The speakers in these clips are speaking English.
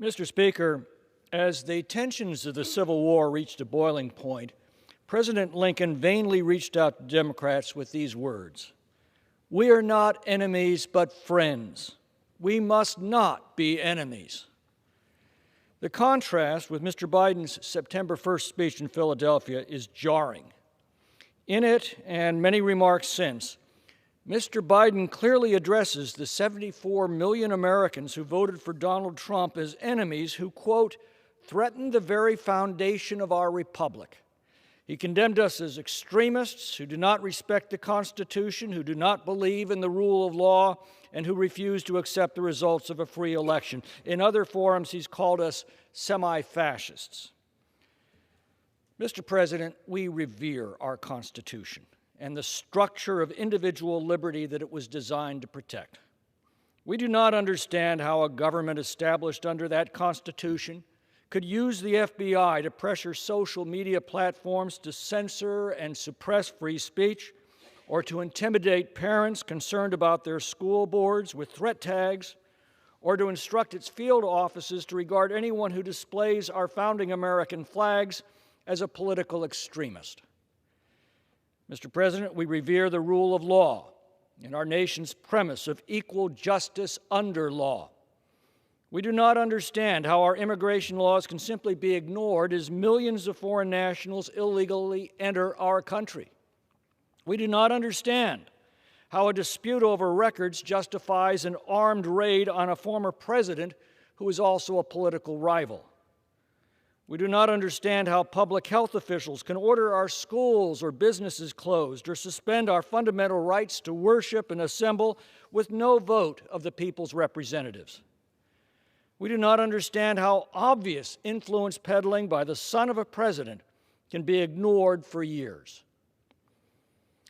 Mr. Speaker, as the tensions of the Civil War reached a boiling point, President Lincoln vainly reached out to Democrats with these words: "We are not enemies, but friends. We must not be enemies." The contrast with Mr. Biden's September 1st speech in Philadelphia is jarring. In it, and many remarks since, Mr. Biden clearly addresses the 74 million Americans who voted for Donald Trump as enemies who, quote, "threatened the very foundation of our republic." He condemned us as extremists who do not respect the Constitution, who do not believe in the rule of law, and who refuse to accept the results of a free election. In other forums, he's called us semi-fascists. Mr. President, we revere our Constitution and the structure of individual liberty that it was designed to protect. We do not understand how a government established under that Constitution could use the FBI to pressure social media platforms to censor and suppress free speech, or to intimidate parents concerned about their school boards with threat tags, or to instruct its field offices to regard anyone who displays our founding American flags as a political extremist. Mr. President, we revere the rule of law and our nation's premise of equal justice under law. We do not understand how our immigration laws can simply be ignored as millions of foreign nationals illegally enter our country. We do not understand how a dispute over records justifies an armed raid on a former president who is also a political rival. We do not understand how public health officials can order our schools or businesses closed or suspend our fundamental rights to worship and assemble with no vote of the people's representatives. We do not understand how obvious influence peddling by the son of a president can be ignored for years.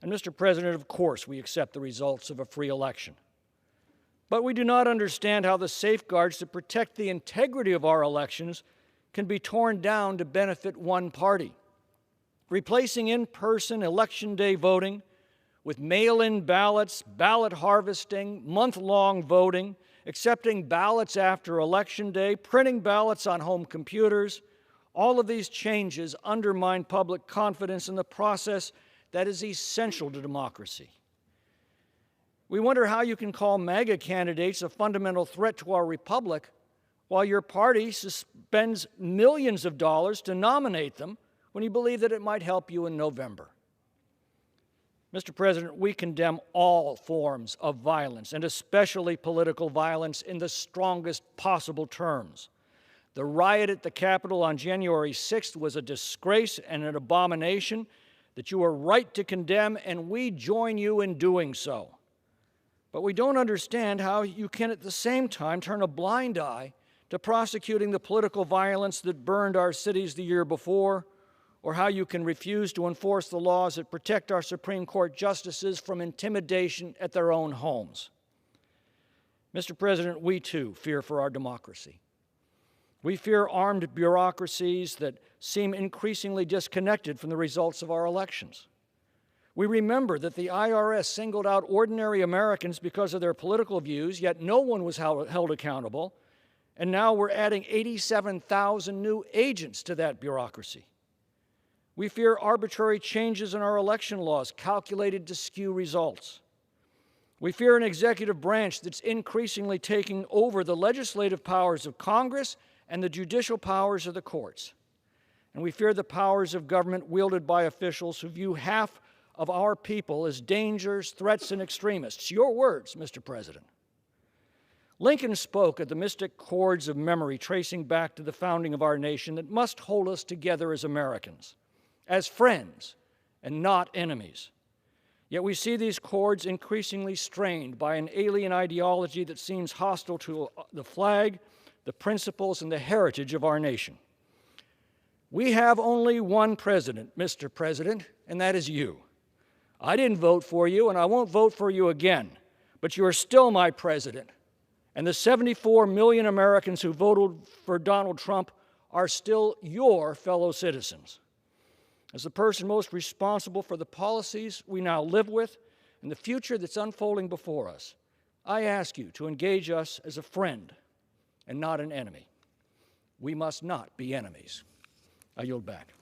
And Mr. President, of course, we accept the results of a free election. But we do not understand how the safeguards that protect the integrity of our elections can be torn down to benefit one party. Replacing in-person Election Day voting with mail-in ballots, ballot harvesting, month-long voting, accepting ballots after Election Day, printing ballots on home computers, all of these changes undermine public confidence in the process that is essential to democracy. We wonder how you can call MAGA candidates a fundamental threat to our republic while your party spends millions of dollars to nominate them when you believe that it might help you in November. Mr. President, we condemn all forms of violence, and especially political violence, in the strongest possible terms. The riot at the Capitol on January 6th was a disgrace and an abomination that you are right to condemn, and we join you in doing so. But we don't understand how you can at the same time turn a blind eye to prosecuting the political violence that burned our cities the year before, or how you can refuse to enforce the laws that protect our Supreme Court justices from intimidation at their own homes. Mr. President, we too fear for our democracy. We fear armed bureaucracies that seem increasingly disconnected from the results of our elections. We remember that the IRS singled out ordinary Americans because of their political views, yet no one was held accountable, and now we're adding 87,000 new agents to that bureaucracy. We fear arbitrary changes in our election laws calculated to skew results. We fear an executive branch that's increasingly taking over the legislative powers of Congress and the judicial powers of the courts. And we fear the powers of government wielded by officials who view half of our people as dangers, threats, and extremists. Your words, Mr. President. Lincoln spoke of the mystic chords of memory tracing back to the founding of our nation that must hold us together as Americans, as friends and not enemies. Yet we see these chords increasingly strained by an alien ideology that seems hostile to the flag, the principles, and the heritage of our nation. We have only one president, Mr. President, and that is you. I didn't vote for you, and I won't vote for you again, but you are still my president. And the 74 million Americans who voted for Donald Trump are still your fellow citizens. As the person most responsible for the policies we now live with and the future that's unfolding before us, I ask you to engage us as a friend and not an enemy. We must not be enemies. I yield back.